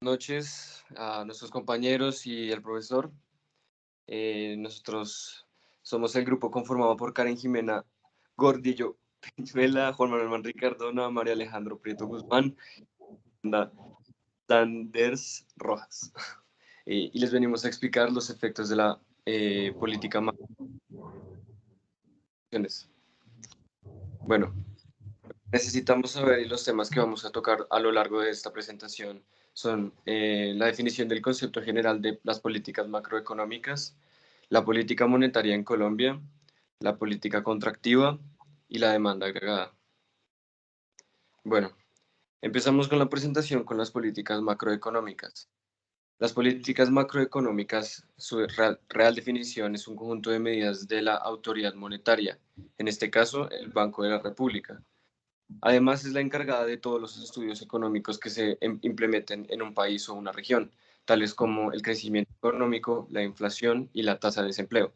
Noches a nuestros compañeros y al profesor. Nosotros somos el grupo conformado por Karen Jimena Gordillo Peñuela, Juan Manuel Manrique Cardona, María Alejandro Prieto Guzmán, Sanders Rojas. Y les venimos a explicar los efectos de la política macroeconómica. Bueno, necesitamos saber, y los temas que vamos a tocar a lo largo de esta presentación son la definición del concepto general de las políticas macroeconómicas, la política monetaria en Colombia, la política contractiva y la demanda agregada. Bueno, empezamos con la presentación con las políticas macroeconómicas. Las políticas macroeconómicas, su real definición es un conjunto de medidas de la autoridad monetaria, en este caso el Banco de la República. Además, es la encargada de todos los estudios económicos que se implementen en un país o una región, tales como el crecimiento económico, la inflación y la tasa de desempleo.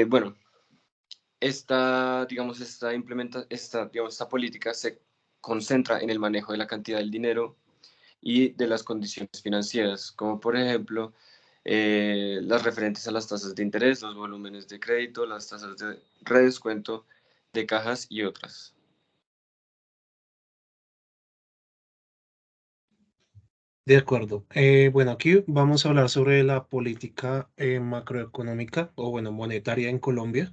Bueno, esta política se concentra en el manejo de la cantidad del dinero y de las condiciones financieras, como por ejemplo las referentes a las tasas de interés, los volúmenes de crédito, las tasas de redescuento de cajas y otras. De acuerdo. Bueno, aquí vamos a hablar sobre la política macroeconómica o, bueno, monetaria en Colombia.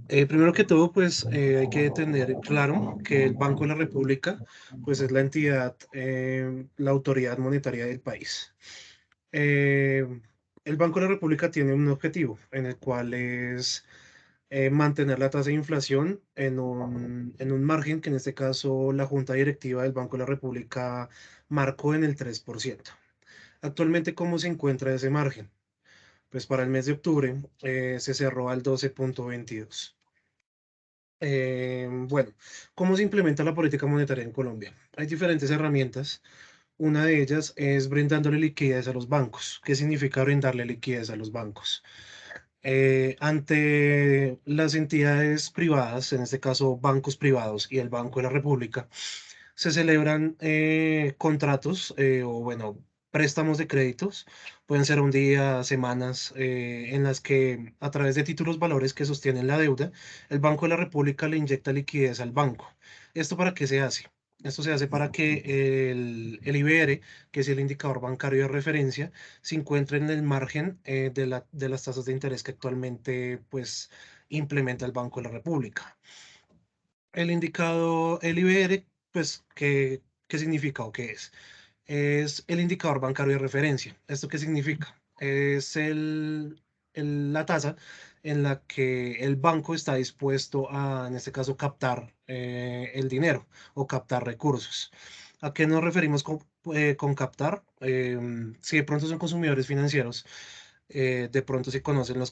Primero que todo, pues hay que tener claro que el Banco de la República, pues es la entidad, la autoridad monetaria del país. Eh, el Banco de la República tiene un objetivo en el cual es mantener la tasa de inflación en un margen que en este caso la Junta Directiva del Banco de la República marcó en el 3%. Actualmente, ¿cómo se encuentra ese margen? Pues para el mes de octubre se cerró al 12,22. Bueno, ¿cómo se implementa la política monetaria en Colombia? Hay diferentes herramientas. Una de ellas es brindándole liquidez a los bancos. ¿Qué significa brindarle liquidez a los bancos? Ante las entidades privadas, en este caso bancos privados y el Banco de la República, se celebran contratos o, bueno, préstamos de créditos, pueden ser un día, semanas, en las que a través de títulos valores que sostienen la deuda, el Banco de la República le inyecta liquidez al banco. ¿Esto para qué se hace? Esto se hace para que el IBR, que es el indicador bancario de referencia, se encuentre en el margen de las tasas de interés que actualmente pues, implementa el Banco de la República. El indicador, el IBR, pues, ¿qué significa o qué es? Es el indicador bancario de referencia. ¿Esto qué significa? Es la tasa en la que el banco está dispuesto a, en este caso, captar el dinero o captar recursos. ¿A qué nos referimos con captar? Si de pronto son consumidores financieros, de pronto si conocen los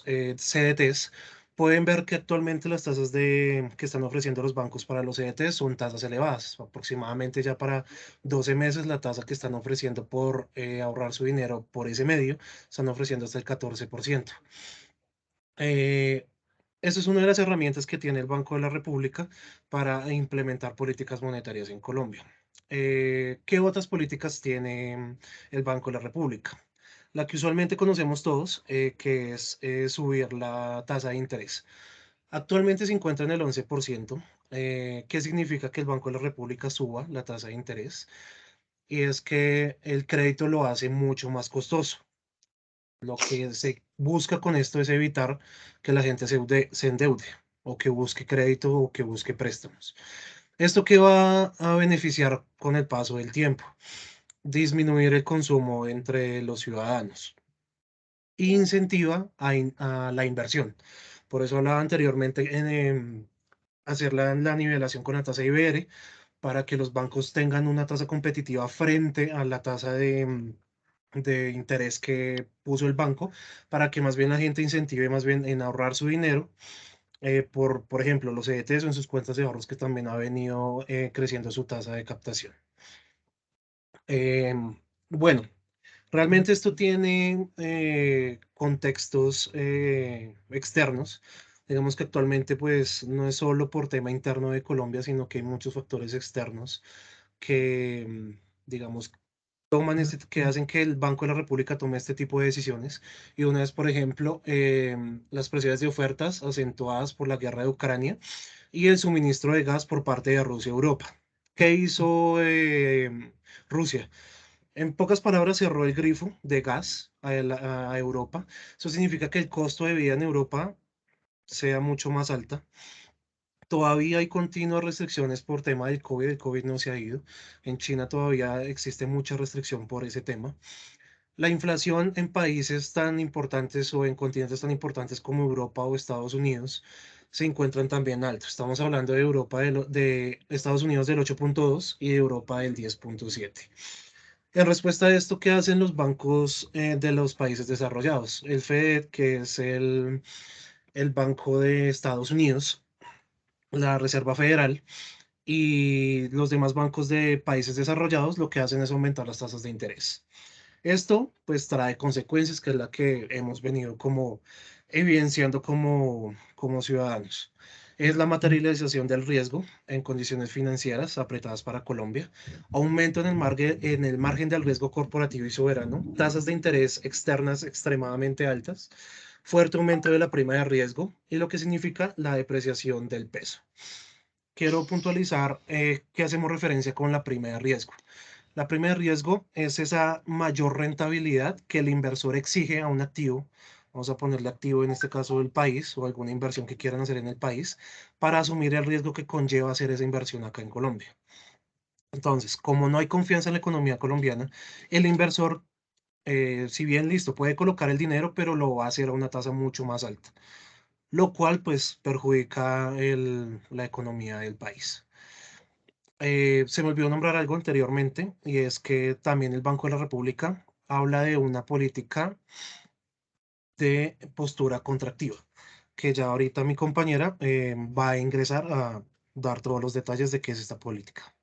CDTs, pueden ver que actualmente las tasas que están ofreciendo los bancos para los CDTs son tasas elevadas. Aproximadamente ya para 12 meses la tasa que están ofreciendo por ahorrar su dinero por ese medio, están ofreciendo hasta el 14%. Eh, Esa es una de las herramientas que tiene el Banco de la República para implementar políticas monetarias en Colombia. ¿Qué otras políticas tiene el Banco de la República? La que usualmente conocemos todos, que es subir la tasa de interés. Actualmente se encuentra en el 11%. ¿Qué significa que el Banco de la República suba la tasa de interés? Y es que el crédito lo hace mucho más costoso. Lo que se busca con esto es evitar que la gente se endeude o que busque crédito o que busque préstamos. ¿Esto qué va a beneficiar con el paso del tiempo? Disminuir el consumo entre los ciudadanos e incentiva a la inversión. Por eso hablaba anteriormente en hacer la nivelación con la tasa IBR para que los bancos tengan una tasa competitiva frente a la tasa de interés que puso el banco, para que más bien la gente incentive más bien en ahorrar su dinero por ejemplo, los CDTs o en sus cuentas de ahorros que también ha venido creciendo su tasa de captación. Bueno, realmente esto tiene contextos externos. Digamos que actualmente pues no es solo por tema interno de Colombia, sino que hay muchos factores externos que, digamos, que hacen que el Banco de la República tome este tipo de decisiones. Y una es, por ejemplo, las presiones de ofertas acentuadas por la guerra de Ucrania y el suministro de gas por parte de Rusia a Europa. ¿Qué hizo Rusia? En pocas palabras, cerró el grifo de gas a Europa. Eso significa que el costo de vida en Europa sea mucho más alta. Todavía hay continuas restricciones por tema del COVID. El COVID no se ha ido. En China todavía existe mucha restricción por ese tema. La inflación en países tan importantes o en continentes tan importantes como Europa o Estados Unidos se encuentran también altos. Estamos hablando de Europa, de Estados Unidos del 8,2 y de Europa del 10,7. En respuesta a esto, ¿qué hacen los bancos de los países desarrollados? El Fed, que es el Banco de Estados Unidos, la Reserva Federal y los demás bancos de países desarrollados, lo que hacen es aumentar las tasas de interés. Esto pues trae consecuencias, que es la que hemos venido como evidenciando como ciudadanos. Es la materialización del riesgo en condiciones financieras apretadas para Colombia, aumento en el margen del riesgo corporativo y soberano, tasas de interés externas extremadamente altas, fuerte aumento de la prima de riesgo y lo que significa la depreciación del peso. Quiero puntualizar que hacemos referencia con la prima de riesgo. La prima de riesgo es esa mayor rentabilidad que el inversor exige a un activo. Vamos a ponerle activo en este caso del país o alguna inversión que quieran hacer en el país para asumir el riesgo que conlleva hacer esa inversión acá en Colombia. Entonces, como no hay confianza en la economía colombiana, el inversor, si bien listo, puede colocar el dinero, pero lo va a hacer a una tasa mucho más alta, lo cual pues perjudica la economía del país. Se me olvidó nombrar algo anteriormente y es que también el Banco de la República habla de una política de postura contractiva, que ya ahorita mi compañera va a ingresar a dar todos los detalles de qué es esta política.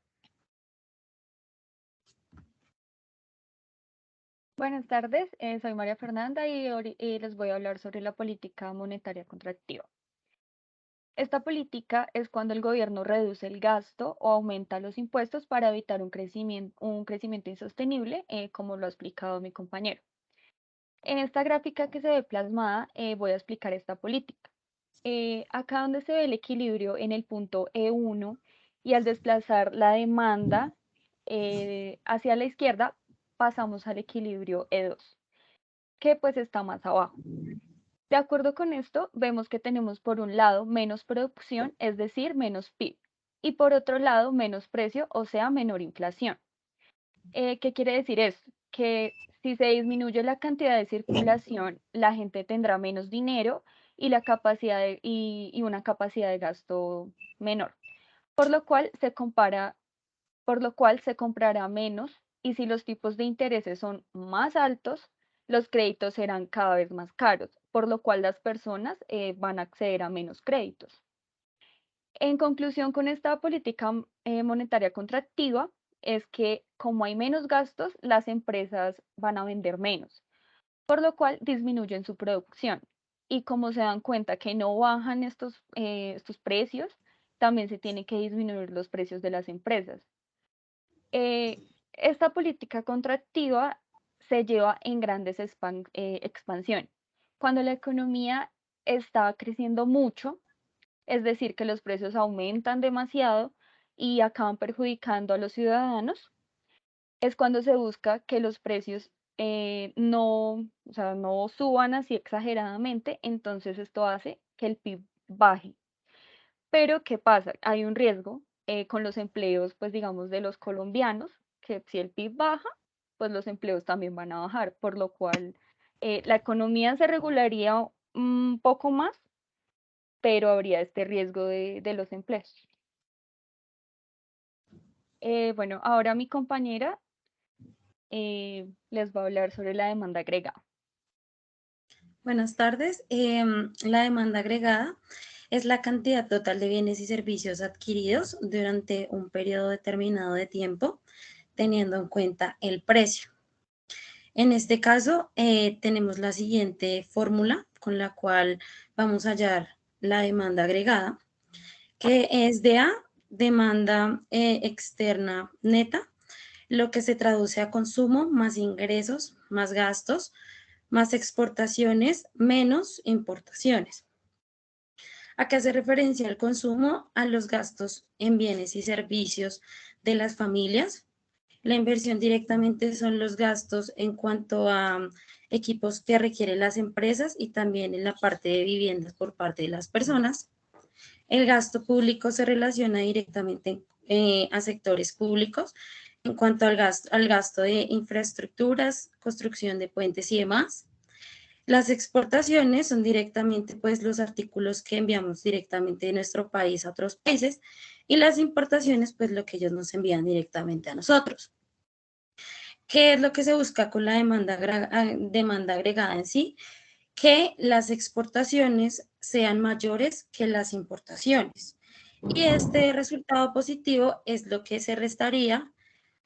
Buenas tardes, soy María Fernanda y les voy a hablar sobre la política monetaria contractiva. Esta política es cuando el gobierno reduce el gasto o aumenta los impuestos para evitar un crecimiento insostenible, como lo ha explicado mi compañero. En esta gráfica que se ve plasmada, voy a explicar esta política. Acá donde se ve el equilibrio en el punto E1 y al desplazar la demanda hacia la izquierda, pasamos al equilibrio E2, que pues está más abajo. De acuerdo con esto, vemos que tenemos por un lado menos producción, es decir, menos PIB, y por otro lado menos precio, o sea, menor inflación. ¿Qué quiere decir esto? Que si se disminuye la cantidad de circulación, la gente tendrá menos dinero y, y una capacidad de gasto menor, por lo cual por lo cual se comprará menos y si los tipos de intereses son más altos, los créditos serán cada vez más caros, por lo cual las personas van a acceder a menos créditos. En conclusión, con esta política monetaria contractiva, es que como hay menos gastos, las empresas van a vender menos, por lo cual disminuyen su producción. Y como se dan cuenta que no bajan estos precios, también se tienen que disminuir los precios de las empresas. Eh, esta política contractiva se lleva en grandes expansiones. Cuando la economía está creciendo mucho, es decir, que los precios aumentan demasiado y acaban perjudicando a los ciudadanos, es cuando se busca que los precios o sea, no suban así exageradamente, entonces esto hace que el PIB baje. Pero, ¿qué pasa? Hay un riesgo con los empleos, pues digamos, de los colombianos, que si el PIB baja, pues los empleos también van a bajar, por lo cual la economía se regularía un poco más, pero habría este riesgo de los empleos. Bueno, ahora mi compañera les va a hablar sobre la demanda agregada. Buenas tardes. La demanda agregada es la cantidad total de bienes y servicios adquiridos durante un periodo determinado de tiempo, teniendo en cuenta el precio. En este caso, tenemos la siguiente fórmula con la cual vamos a hallar la demanda agregada, que es de A demanda externa neta, lo que se traduce a consumo más ingresos, más gastos, más exportaciones, menos importaciones. ¿A qué hace referencia el consumo? A los gastos en bienes y servicios de las familias. La inversión directamente son los gastos en cuanto a equipos que requieren las empresas y también en la parte de viviendas por parte de las personas. El gasto público se relaciona directamente a sectores públicos en cuanto al gasto de infraestructuras, construcción de puentes y demás. Las exportaciones son directamente pues los artículos que enviamos directamente de nuestro país a otros países y las importaciones pues lo que ellos nos envían directamente a nosotros. ¿Qué es lo que se busca con la demanda agregada en sí? Que las exportaciones sean mayores que las importaciones. Y este resultado positivo es lo que se restaría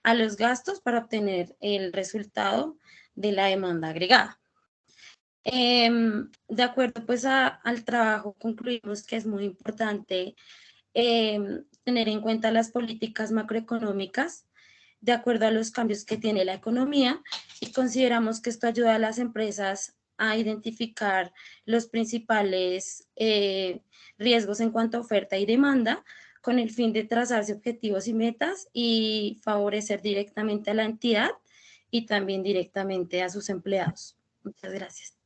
a los gastos para obtener el resultado de la demanda agregada. De acuerdo pues al trabajo, concluimos que es muy importante tener en cuenta las políticas macroeconómicas de acuerdo a los cambios que tiene la economía y consideramos que esto ayuda a las empresas a identificar los principales riesgos en cuanto a oferta y demanda con el fin de trazarse objetivos y metas y favorecer directamente a la entidad y también directamente a sus empleados. Muchas gracias.